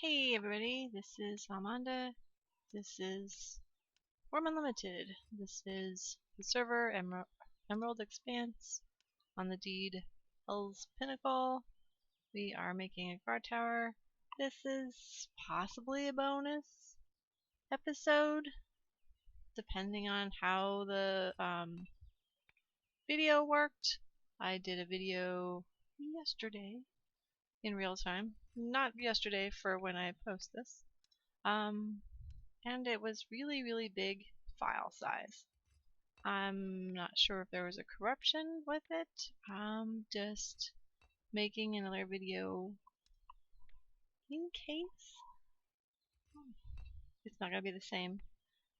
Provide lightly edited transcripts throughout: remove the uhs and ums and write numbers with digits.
Hey everybody, this is Almonda. This is Wurm Unilmited. This is the server Emerald Expanse on the deed Hell's Pinnacle. We are making a guard tower. This is possibly a bonus episode, depending on how the video worked. I did a video yesterday in real time. Not yesterday for when I post this. And it was really big file size. I'm not sure if there was a corruption with it. Just making another video in case. It's not gonna be the same.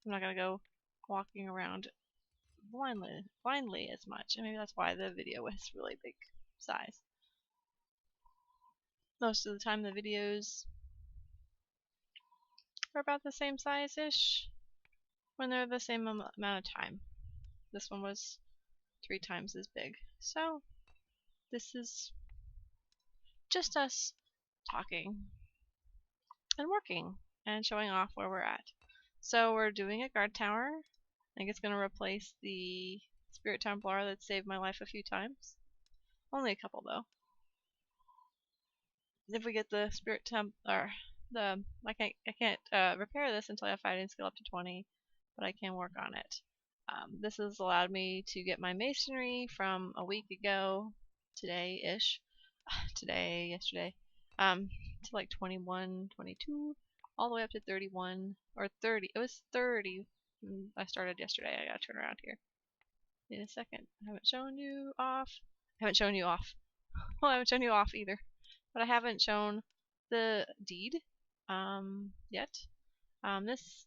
I'm not gonna go walking around blindly as much, and maybe that's why the video was really big size. Most of the time the videos are about the same size-ish when they're the same amount of time. This one was 3 times as big. So this is just us talking and working and showing off where we're at. So we're doing a guard tower. I think it's going to replace the Spirit Templar that saved my life a few times. Only a couple though. If we get the Spirit Templar, I can't repair this until I have fighting skill up to 20, but I can work on it. This has allowed me to get my masonry from a week ago, yesterday, to like 21, 22, all the way up to 31, or 30. It was 30 when I started yesterday. I gotta turn around here in a second. I haven't shown you off. Well, I haven't shown you off either. But I haven't shown the deed yet. This,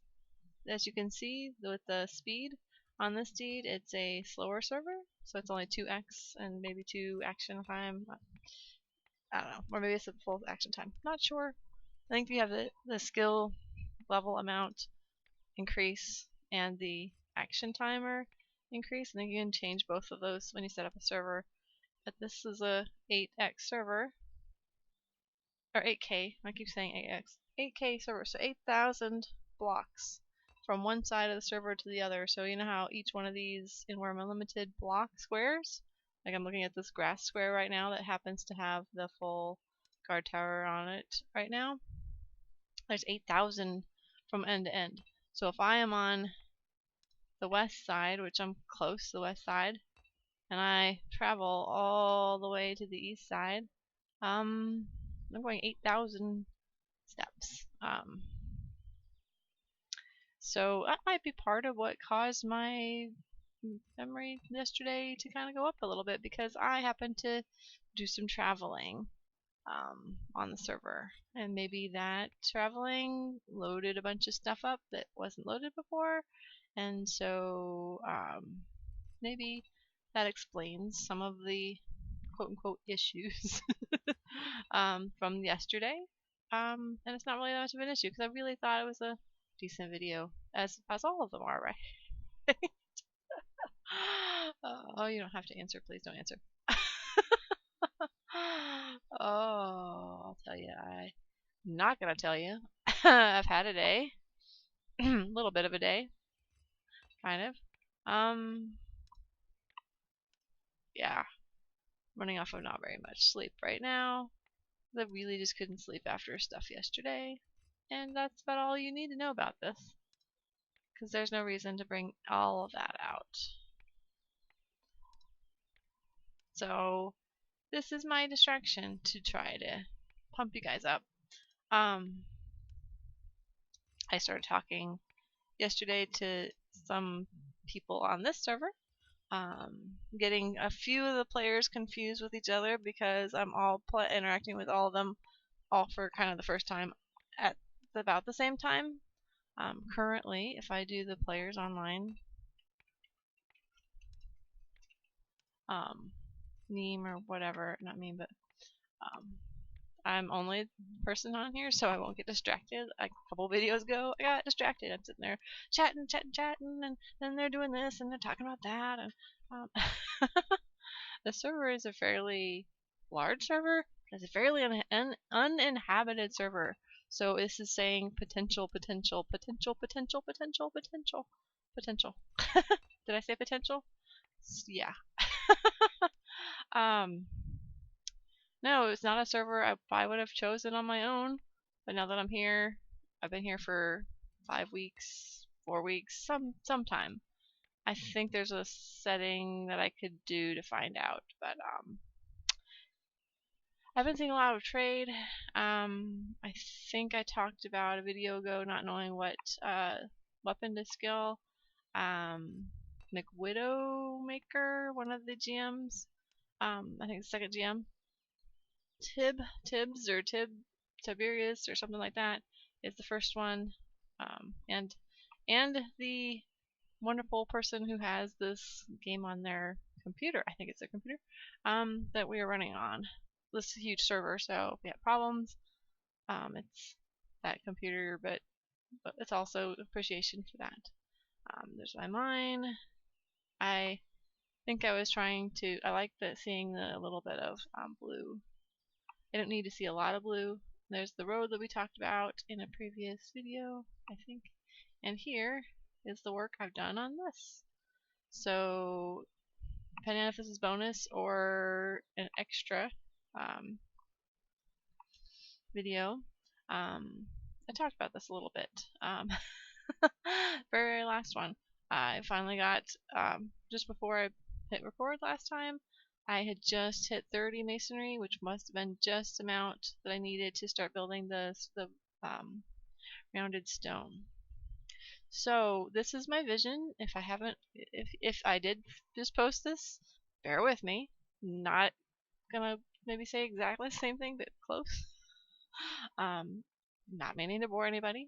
as you can see, with the speed on this deed, it's a slower server, so it's only 2x and maybe 2 action time. I don't know, or maybe it's a full action time. Not sure. I think we have the skill level amount increase and the action timer increase. I think you can change both of those when you set up a server. But this is a 8x server, or 8k. I keep saying 8x. 8k server, so 8,000 blocks from one side of the server to the other. So you know how each one of these in Wurm Unilmited block squares? Like I'm looking at this grass square right now that happens to have the full guard tower on it right now. There's 8,000 from end to end. So if I am on the west side, which I'm close to the west side, and I travel all the way to the east side, I'm going 8,000 steps. So that might be part of what caused my memory yesterday to kind of go up a little bit, because I happened to do some traveling on the server, and maybe that traveling loaded a bunch of stuff up that wasn't loaded before, and so maybe that explains some of the quote-unquote issues from yesterday. And it's not really that much of an issue, because I really thought it was a decent video, as all of them are, right? Oh, you don't have to answer. Please don't answer. Oh, I'll tell you. I'm not gonna tell you. I've had a day. A little bit of a day. Kind of. Yeah. Running off of not very much sleep right now. I really just couldn't sleep after stuff yesterday. And that's about all you need to know about this, because there's no reason to bring all of that out. So this is my distraction to try to pump you guys up. I started talking yesterday to some people on this server, getting a few of the players confused with each other, because I'm all interacting with all of them all for kind of the first time at about the same time. Currently, if I do the players online meme or whatever, not meme, but I'm only person on here, so I won't get distracted. Like a couple videos ago, I got distracted. I'm sitting there chatting, and then they're doing this and they're talking about that, and the server is a fairly large server. It's a fairly uninhabited server, So this is saying potential, potential, potential, potential, potential, potential, potential. Did I say potential? Yeah. No, it's not a server I would have chosen on my own. But now that I'm here, I've been here for 5 weeks, 4 weeks, some time. I think there's a setting that I could do to find out, but I've been seeing a lot of trade. I think I talked about a video ago not knowing what weapon to skill. McWidowmaker, one of the GMs, I think the second GM, Tiberius or something like that is the first one, and the wonderful person who has this game on their computer, I think it's a computer, that we are running on this huge server. So if we have problems, it's that computer, but it's also appreciation for that. There's my mine. I think I was trying to, I like seeing a little bit of blue. I don't need to see a lot of blue. There's the road that we talked about in a previous video, I think. And here is the work I've done on this. So depending on if this is bonus or an extra video, I talked about this a little bit. Very last one. I finally got, just before I hit record last time, I had just hit 30 masonry, which must have been just the amount that I needed to start building the rounded stone. So this is my vision. If I haven't, if I did just post this, bear with me. Not gonna maybe say exactly the same thing, but close. Not meaning to bore anybody.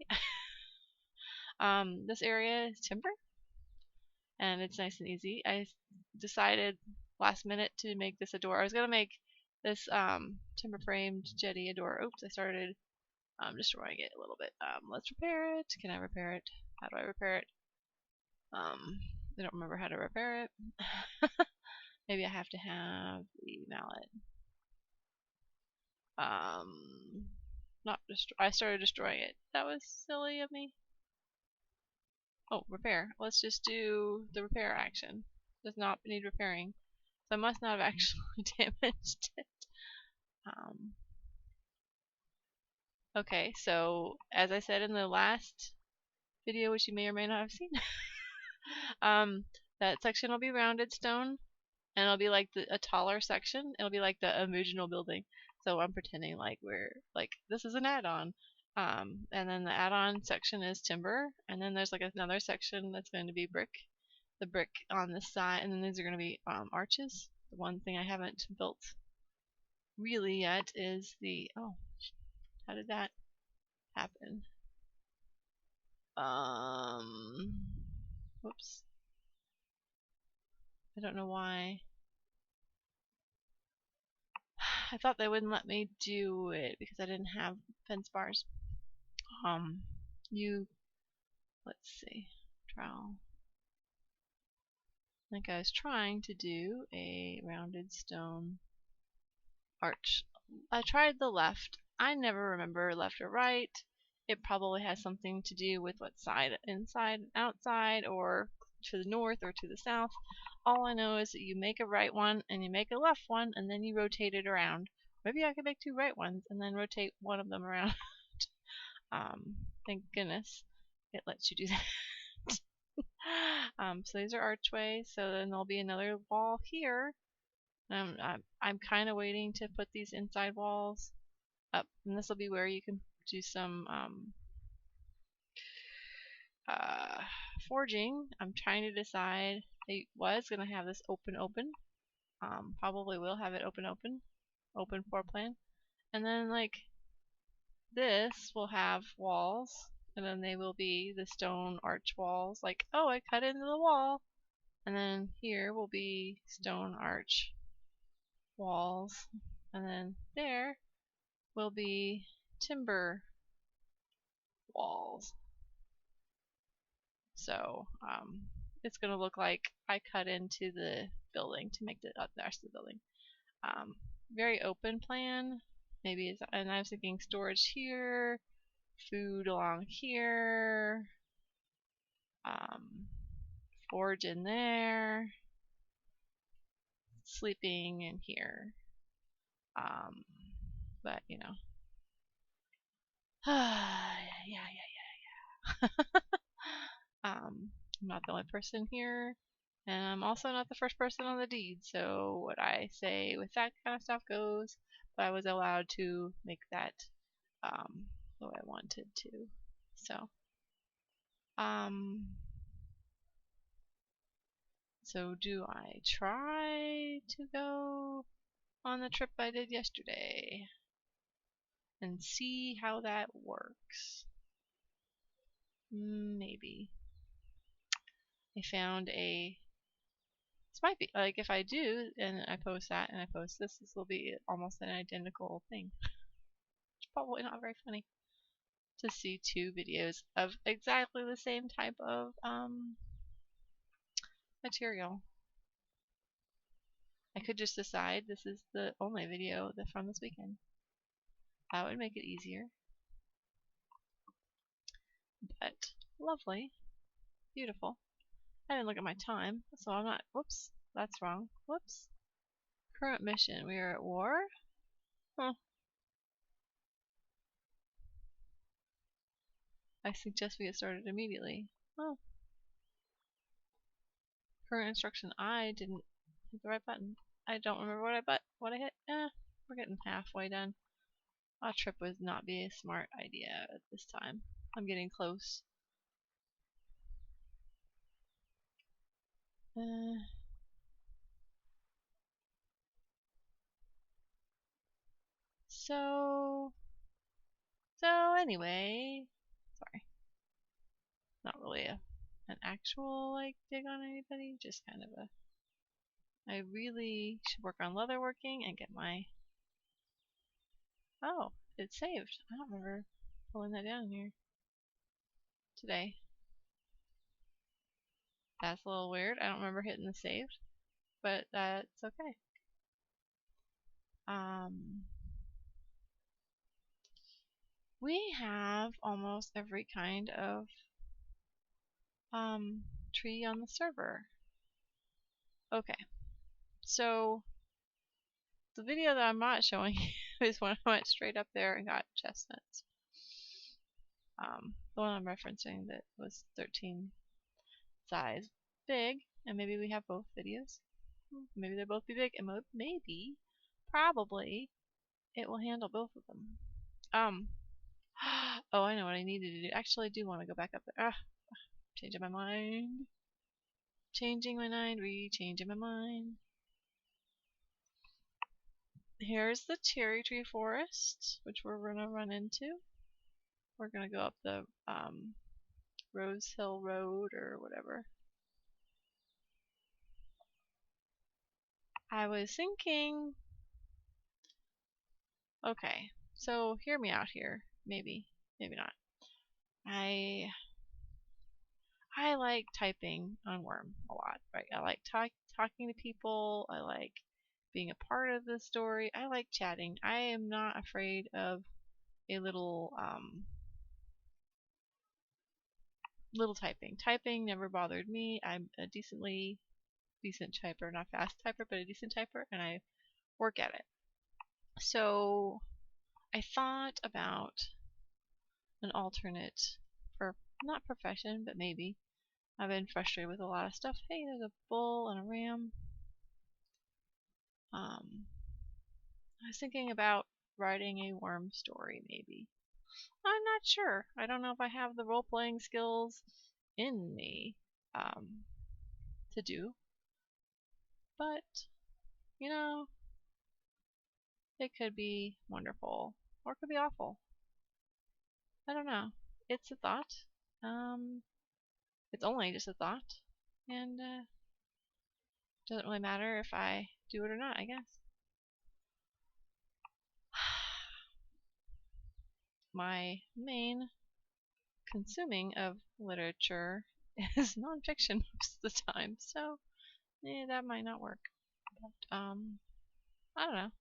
This area is timber, and it's nice and easy. I decided last minute to make this a door. I was gonna make this timber framed jetty a door. Oops, I started destroying it a little bit. Let's repair it. Can I repair it? How do I repair it? I don't remember how to repair it. Maybe I have to have the mallet. Not destroy. I started destroying it. That was silly of me. Oh, repair. Let's just do the repair action. Does not need repairing. So I must not have actually damaged it. Okay, so as I said in the last video, which you may or may not have seen, that section will be rounded stone, and it'll be like a taller section. It'll be like the original building. So I'm pretending like this is an add-on. And then the add-on section is timber, and then there's like another section that's going to be brick. The brick on the side, and then these are going to be arches. The one thing I haven't built really yet is the, oh, how did that happen? Whoops. I don't know why. I thought they wouldn't let me do it because I didn't have fence bars. Let's see, trowel. I think I was trying to do a rounded stone arch. I tried the left. I never remember left or right. It probably has something to do with what side, inside, outside, or to the north or to the south. All I know is that you make a right one and you make a left one and then you rotate it around. Maybe I could make 2 right ones and then rotate one of them around. Thank goodness it lets you do that. So these are archways, so then there'll be another wall here. I'm kind of waiting to put these inside walls up, and this will be where you can do some forging. I'm trying to decide. I was going to have this open. Probably will have it open floor plan. And then like this will have walls, and then they will be the stone arch walls. Like, oh, I cut into the wall. And then here will be stone arch walls. And then there will be timber walls. So it's going to look like I cut into the building to make the rest of the building. Very open plan. Maybe, and I was thinking storage here, food along here, forge in there, sleeping in here. But you know, yeah. I'm not the only person here, and I'm also not the first person on the deed, so what I say with that kind of stuff goes, but I was allowed to make that the way I wanted to. So do I try to go on the trip I did yesterday and see how that works? Maybe. I found this might be, like, if I do, and I post that, and I post this will be almost an identical thing. It's probably not very funny to see two videos of exactly the same type of material. I could just decide this is the only video from this weekend. That would make it easier. But lovely. Beautiful. I didn't look at my time, so I'm not. Whoops. That's wrong. Whoops. Current mission. We are at war? Huh. I suggest we get started immediately. Oh. Current instruction. I didn't hit the right button. I don't remember what I hit. We're getting halfway done. A trip would not be a smart idea at this time. I'm getting close. So anyway, sorry. Not really an actual like dig on anybody, just kind of a. I really should work on leatherworking and get my. Oh, it's saved. I don't remember pulling that down here today. That's a little weird. I don't remember hitting the save, but that's okay. We have almost every kind of tree on the server. Okay, so the video that I'm not showing is when I went straight up there and got chestnuts. The one I'm referencing that was 13 size big, and maybe we have both videos. Maybe they'll both be big, and maybe, probably, it will handle both of them. Oh, I know what I needed to do. Actually, I do want to go back up there. Changing my mind. Changing my mind, re-changing my mind. Here's the cherry tree forest, which we're going to run into. We're going to go up the Rose Hill Road or whatever. I was thinking, okay, so hear me out here. Maybe not. I like typing on Wurm a lot, right? I like talking to people. I like being a part of the story. I like chatting. I am not afraid of a little typing. Typing never bothered me. I'm a decent typer, not fast typer, but a decent typer, and I work at it. So I thought about an alternate, not profession, but maybe. I've been frustrated with a lot of stuff. Hey, there's a bull and a ram. I was thinking about writing a Wurm story, maybe. I'm not sure. I don't know if I have the role-playing skills in me to do. But, you know, it could be wonderful. Or it could be awful. I don't know. It's a thought. It's only just a thought. And it doesn't really matter if I do it or not, I guess. My main consuming of literature is nonfiction most of the time, so that might not work. But I don't know.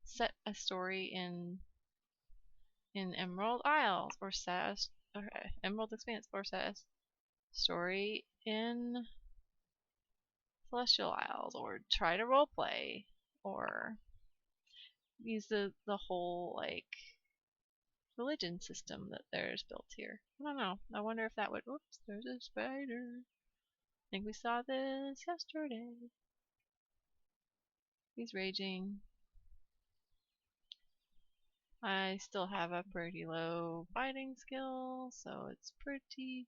Set a story in in Emerald Isles, or Emerald Expanse, or story in Celestial Isles, or try to roleplay, or use the whole like religion system that there's built here. I don't know. I wonder if that would. Oops, there's a spider. I think we saw this yesterday. He's raging. I still have a pretty low fighting skill, so it's pretty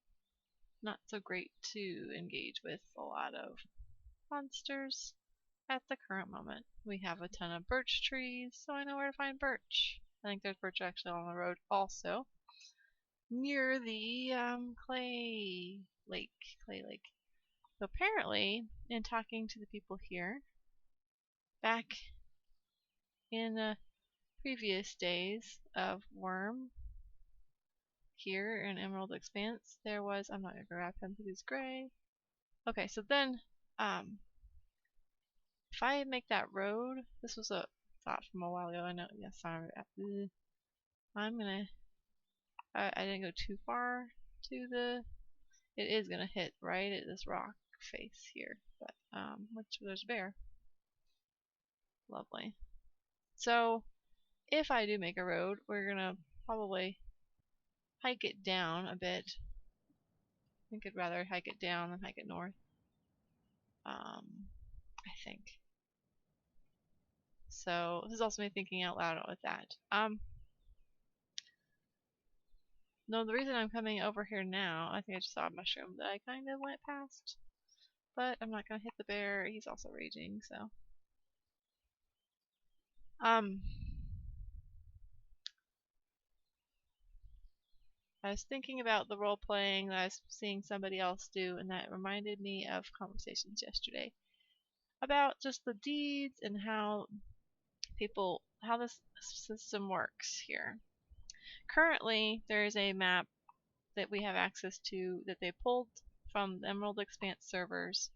not so great to engage with a lot of monsters at the current moment. We have a ton of birch trees, so I know where to find birch. I think there's birch actually on the road also, near the clay lake. So apparently, in talking to the people here, back in previous days of Wurm here in Emerald Expanse, there was, I'm not going to grab him because he's gray. Okay, so then, if I make that road, this was a thought from a while ago, I know, yes, sorry, I'm gonna, I didn't go too far to the, it is gonna hit right at this rock face here, but, which, there's a bear. Lovely. So, if I do make a road, we're gonna probably hike it down a bit. I think I'd rather hike it down than hike it north. I think. So this is also me thinking out loud with that. No, the reason I'm coming over here now, I think I just saw a mushroom that I kind of went past. But I'm not gonna hit the bear, he's also raging, so. I was thinking about the role playing that I was seeing somebody else do, and that reminded me of conversations yesterday about just the deeds and how this system works here. Currently, there is a map that we have access to that they pulled from the Emerald Expanse servers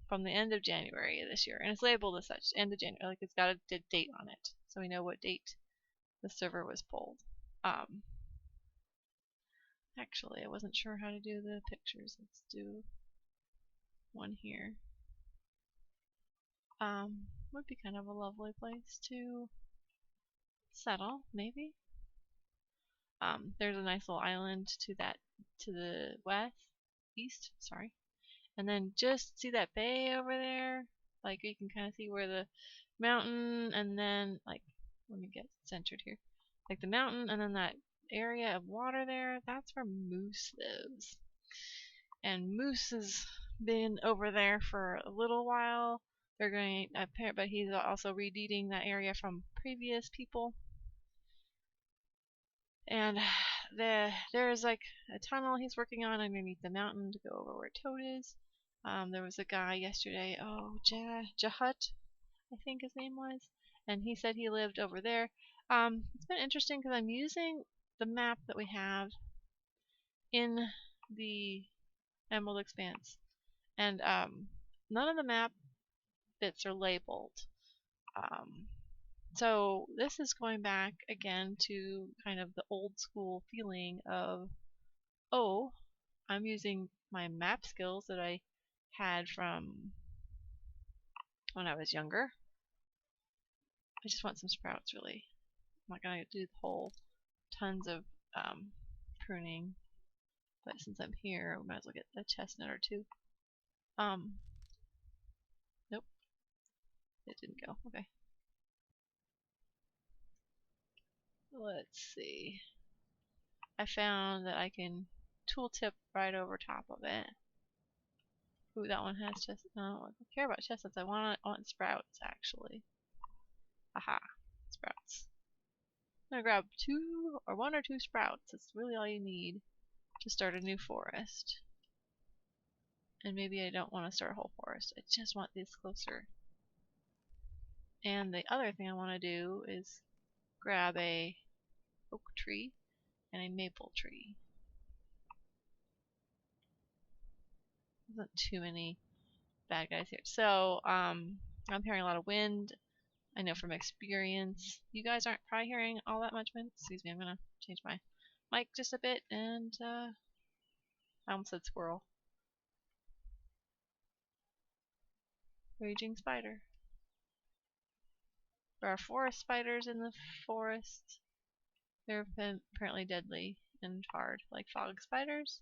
from the end of January of this year, and it's labeled as such, end of January, like it's got a date on it, so we know what date the server was pulled. Actually, I wasn't sure how to do the pictures. Let's do one here. Would be kind of a lovely place to settle, maybe. There's a nice little island to the east, sorry. And then just see that bay over there? Like you can kind of see where the mountain, and then like, let me get centered here. Like the mountain and then that area of water there, that's where Moose lives. And Moose has been over there for a little while. They're going, but he's also redeeding that area from previous people. And there's like a tunnel he's working on underneath the mountain to go over where Toad is. There was a guy yesterday, Jahut, I think his name was, and he said he lived over there. It's been interesting because I'm using the map that we have in the Emerald Expanse, and none of the map bits are labeled. So this is going back again to kind of the old school feeling of, oh, I'm using my map skills that I had from when I was younger. I just want some sprouts, really. I'm not going to do the whole tons of pruning, but since I'm here, we might as well get a chestnut or two. Nope, it didn't go. Okay. Let's see. I found that I can tooltip right over top of it. Ooh, that one has chestnuts. No, I don't care about chestnuts. I want sprouts, actually. Aha, sprouts. I'm gonna grab one or two sprouts. That's really all you need to start a new forest. And maybe I don't want to start a whole forest. I just want these closer. And the other thing I want to do is grab a oak tree and a maple tree. There's not too many bad guys here. So, I'm hearing a lot of wind. I know from experience. You guys aren't probably hearing all that much wind. Excuse me, I'm gonna change my mic just a bit, and I almost said squirrel. Raging spider. There are forest spiders in the forest. They're apparently deadly and hard, like fog spiders.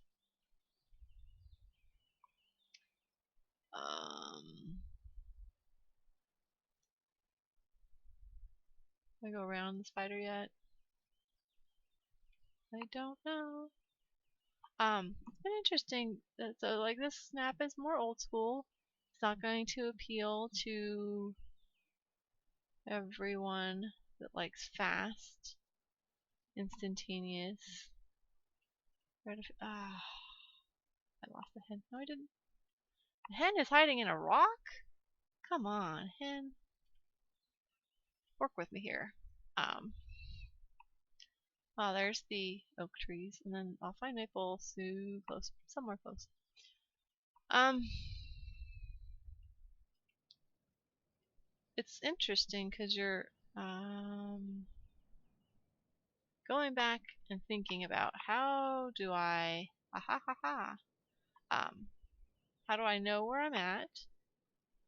Did I go around the spider yet? I don't know. It's been interesting. So, like, this snap is more old school. It's not going to appeal to everyone that likes fast, instantaneous. I lost the hen. No, I didn't. The hen is hiding in a rock? Come on, hen. Work with me here. Oh, there's the oak trees, and then I'll find maple so close, somewhere close. It's interesting because you're going back and thinking about how do I how do I know where I'm at?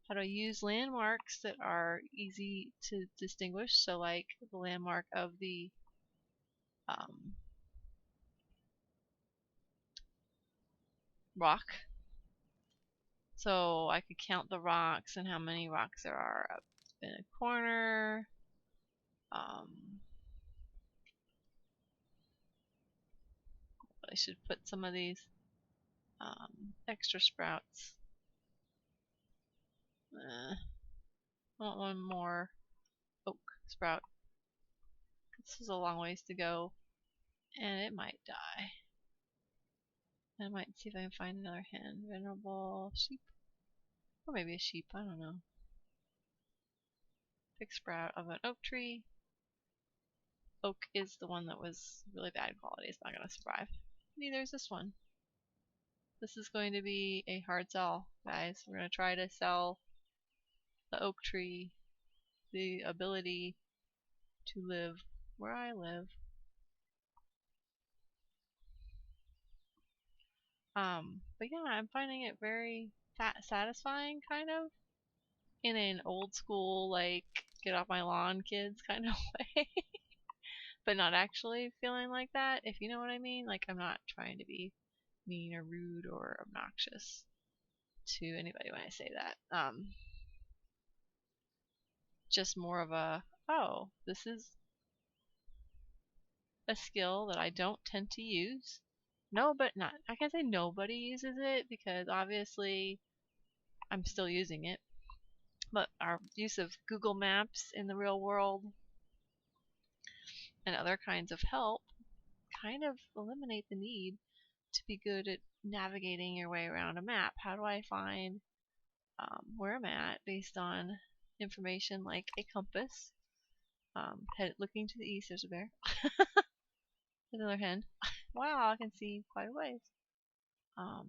How do I use landmarks that are easy to distinguish? So like the landmark of the rock. So I could count the rocks and how many rocks there are up in a corner. I should put some of these extra sprouts. I want one more oak sprout. This is a long ways to go, and it might die. I might see if I can find another hen. Venerable sheep, or maybe a sheep. I don't know. Pick sprout of an oak tree. Oak is the one that was really bad quality. It's not going to survive. Neither is this one. This is going to be a hard sell, guys. We're going to try to sell the oak tree the ability to live where I live. But yeah, I'm finding it very satisfying, kind of, in an old school, like, get off my lawn, kids kind of way. But not actually feeling like that, if you know what I mean. Like, I'm not trying to be mean or rude or obnoxious to anybody when I say that. Just more of a, oh, this is a skill that I don't tend to use. No, but not, I can't say nobody uses it because obviously I'm still using it. But our use of Google Maps in the real world and other kinds of help kind of eliminate the need to be good at navigating your way around a map. How do I find where I'm at based on information like a compass? Looking to the east, there's a bear. Another hen. Wow, I can see quite a ways. I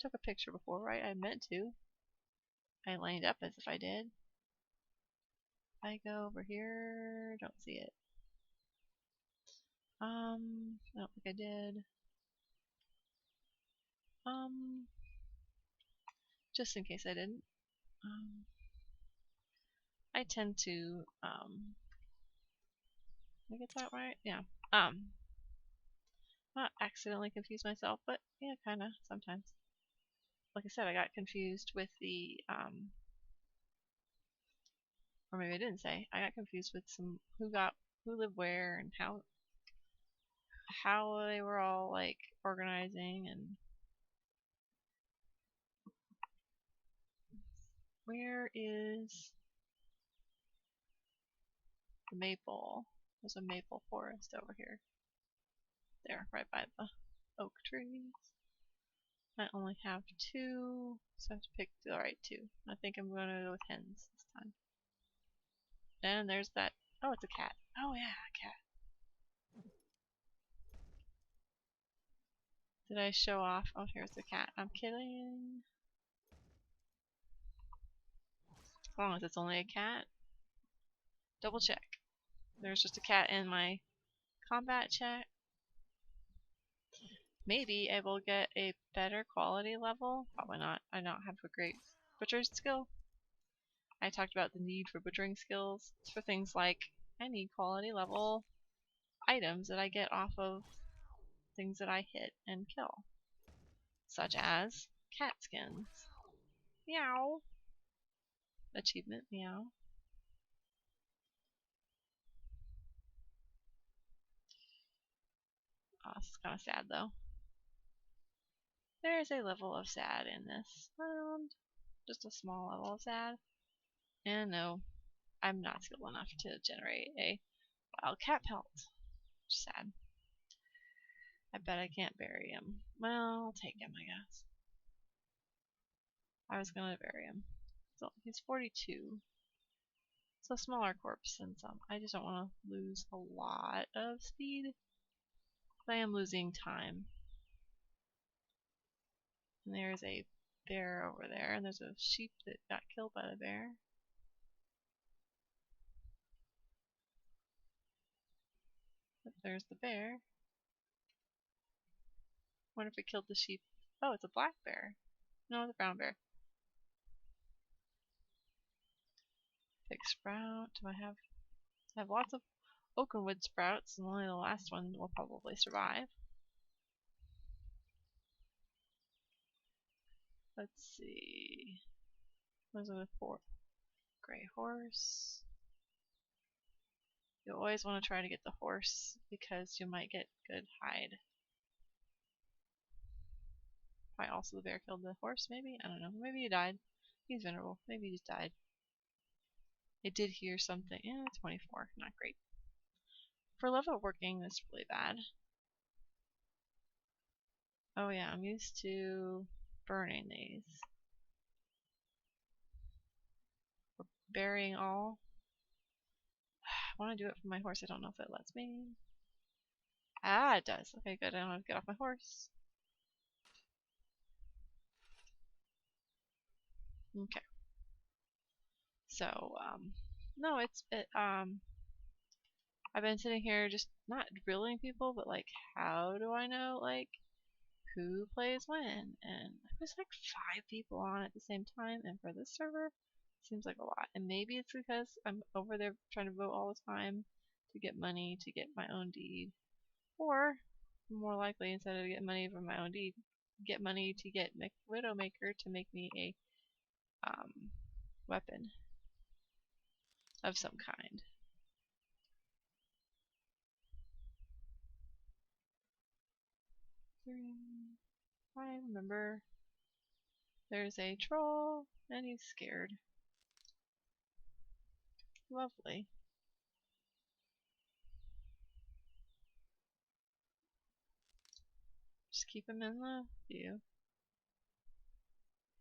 took a picture before, right? I meant to. I lined up as if I did. I go over here, don't see it. I don't think I did. Just in case I didn't. I tend to, did I get that right? Yeah. Not accidentally confuse myself, but yeah, kinda, sometimes. Like I said, I got confused with the, or maybe I didn't say. I got confused with some, who lived where and how they were all, like, organizing and where is the maple? There's a maple forest over here. There, right by the oak trees. I only have 2, so I have to pick the right 2. I think I'm going to go with hens this time. And there's that. Oh, it's a cat. Oh yeah, a cat. Did I show off? Oh, here's the cat. I'm kidding. As long as it's only a cat. Double check. There's just a cat in my combat chat. Maybe I will get a better quality level. Probably not. I don't have a great butcher's skill. I talked about the need for butchering skills for things like I need quality level items that I get off of things that I hit and kill. Such as cat skins. Meow. Achievement, meow. Oh, this is kind of sad though. There is a level of sad in this. Just a small level of sad. And no, I'm not skilled enough to generate a wild cat pelt. Sad. I bet I can't bury him. Well, I'll take him, I guess. I was gonna bury him. So he's 42. It's a smaller corpse than some. I just don't want to lose a lot of speed. But I am losing time. And there's a bear over there, and there's a sheep that got killed by the bear. But there's the bear. Wonder if it killed the sheep. Oh, it's a black bear. No, it's a brown bear. Big sprout. Do I have lots of oakenwood sprouts, and only the last one will probably survive. Let's see. Those are the 4. Gray horse. You always want to try to get the horse because you might get good hide. Probably also the bear killed the horse, maybe? I don't know. Maybe he died. He's venerable. Maybe he just died. I did hear something. Yeah, 24. Not great. For level working, that's really bad. Oh yeah, I'm used to burning these. Or burying all. I want to do it for my horse. I don't know if it lets me. Ah, it does. Okay, good. I don't have to get off my horse. Okay. So, no, I've been sitting here just not drilling people, but like, how do I know, like, who plays when? And there's like 5 people on at the same time, and for this server, it seems like a lot. And maybe it's because I'm over there trying to vote all the time to get money to get my own deed. Or, more likely, instead of get money from my own deed, get money to get Widowmaker to make me a weapon of some kind. I remember there's a troll and he's scared. Lovely. Just keep him in the view.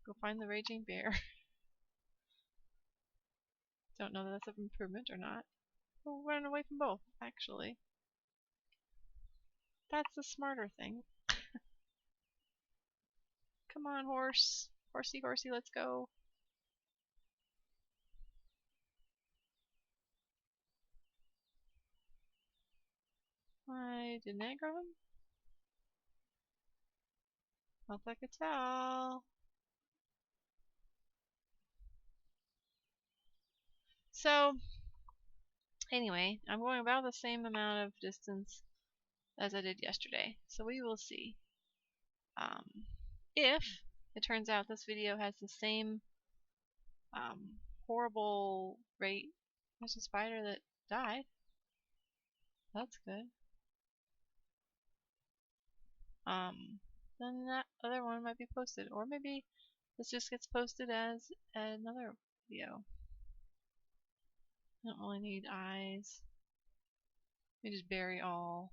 Go find the raging bear. Don't know that that's an improvement or not. We'll run away from both, actually. That's the smarter thing. Come on, horse. Horsey, horsey, let's go. Why didn't I grow him? Not that I could tell. So, anyway, I'm going about the same amount of distance as I did yesterday. So we will see. If it turns out this video has the same horrible rate. There's a spider that died. That's good. Then that other one might be posted, or maybe this just gets posted as another video. I don't really need eyes. Let me just bury all.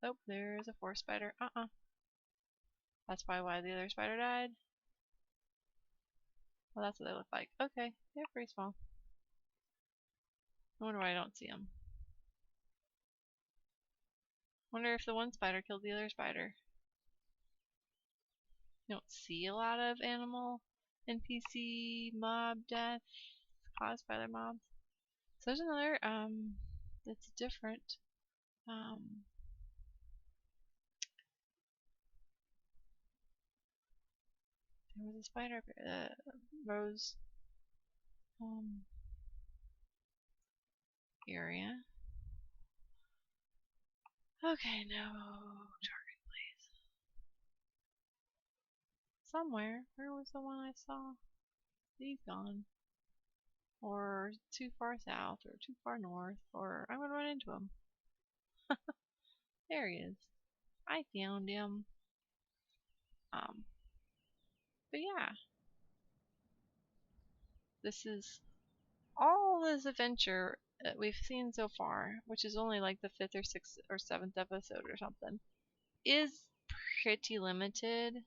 Oh, there's a 4 spider. That's probably why the other spider died. Well, that's what they look like. Okay, they're pretty small. I wonder why I don't see them. Wonder if the one spider killed the other spider. You don't see a lot of animal NPC mob death. caused by other mobs. So there's another that's different. There was a spider up here. Rose area. Okay, no target, please. Somewhere. Where was the one I saw? He's gone. Or too far south, or too far north, or I'm gonna run into him. There he is. I found him. But yeah. This is all this adventure that we've seen so far, which is only like the 5th or 6th or 7th episode or something, is pretty limited.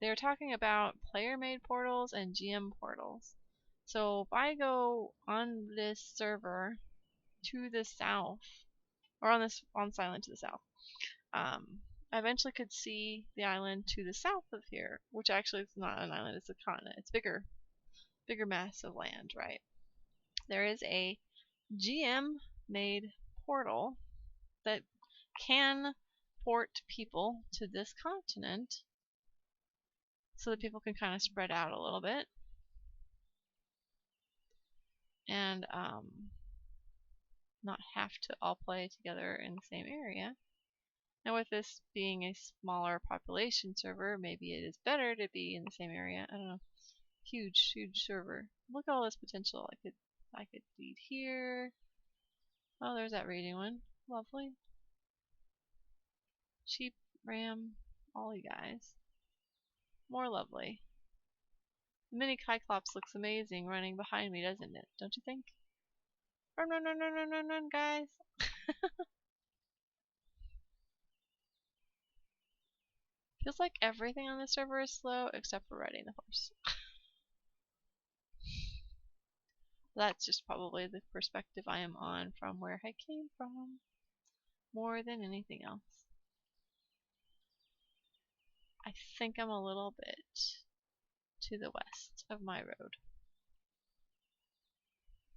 They're talking about player-made portals and GM portals. So if I go on this server to the south, or on Silent to the south, I eventually could see the island to the south of here, which actually is not an island, it's a continent. It's bigger mass of land, right? There is a GM made portal that can port people to this continent so that people can kind of spread out a little bit and not have to all play together in the same area. And with this being a smaller population server, maybe it is better to be in the same area. I don't know. Huge server. Look at all this potential. I could feed here. Oh, there's that raiding one. Lovely. Sheep, ram, all you guys. More lovely. The mini Cyclops looks amazing running behind me, doesn't it? Don't you think? Run, run, run, run, run, run, run, guys. Feels like everything on the server is slow except for riding the horse. That's just probably the perspective I am on from where I came from, more than anything else. I think I'm a little bit to the west of my road.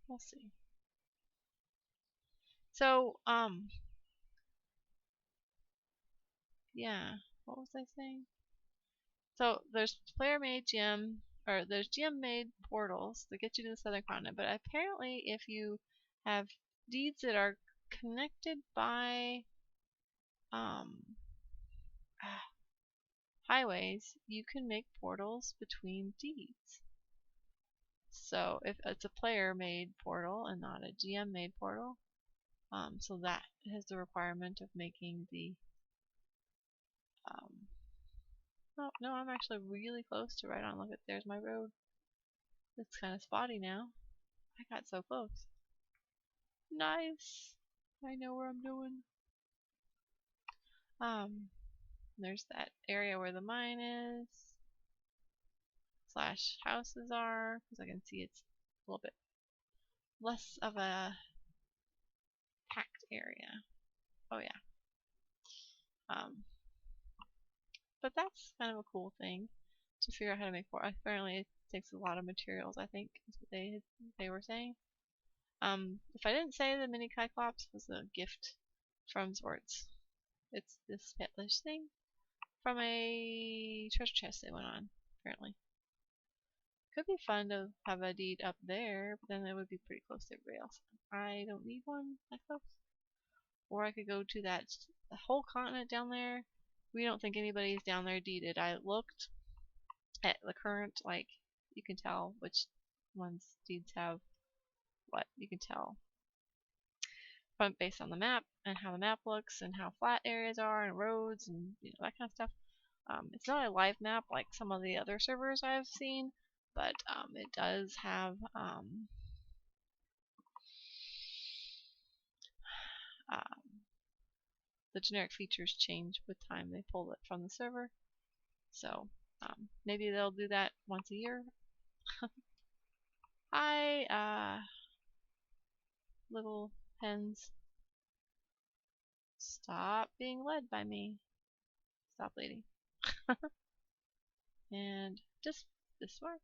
We'll see. So, yeah, what was I saying? So there's player-made GM, or there's GM-made portals that get you to the southern continent, but apparently if you have deeds that are connected by highways, you can make portals between deeds. So if it's a player-made portal and not a GM-made portal, so that has the requirement of making the oh no, I'm actually really close to right on. Look at, there's my road. It's kind of spotty now. I got so close. Nice. I know where I'm doing. There's that area where the mine is / houses are, because I can see it's a little bit less of a packed area. Oh yeah. But that's kind of a cool thing to figure out how to make for. Apparently it takes a lot of materials, I think, is what they were saying. If I didn't say the mini Cyclops was a gift from Zords. It's this petlish thing from a treasure chest they went on, apparently. Could be fun to have a deed up there, but then it would be pretty close to everybody else. I don't need one that close. Or I could go to the whole continent down there. We don't think anybody's down there deeded. I looked at the current, like, you can tell which ones deeds have what. You can tell based on the map and how the map looks and how flat areas are and roads and that kind of stuff. It's not a live map like some of the other servers I've seen, but it does have the generic features change with time. They pull it from the server, so maybe they'll do that once a year. Hi, little hens. Stop being led by me. Stop leading. And just this work.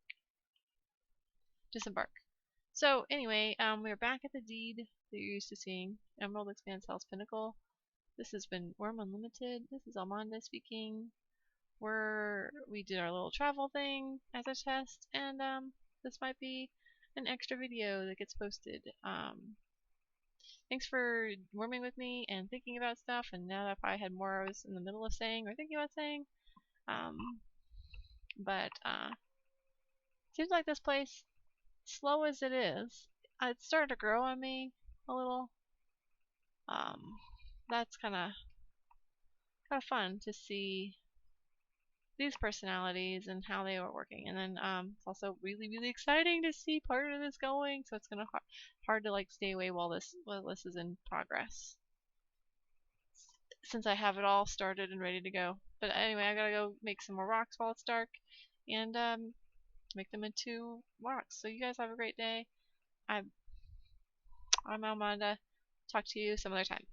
disembark. So anyway, we're back at the deed that you're used to seeing. Emerald Expanse House Pinnacle. This has been Wurm Unlimited. This is Almonda speaking. We did our little travel thing as a test, and this might be an extra video that gets posted. Thanks for worming with me and thinking about stuff. And now that if I had more I was in the middle of saying or thinking about saying, but seems like this place, slow as it is, it's starting to grow on me a little. That's kind of fun to see these personalities and how they were working. And then it's also really, really exciting to see part of this going. So it's gonna hard to like stay away while this is in progress, since I have it all started and ready to go. But anyway, I gotta go make some more rocks while it's dark, and make them into rocks. So you guys have a great day. I'm Almonda. Talk to you some other time.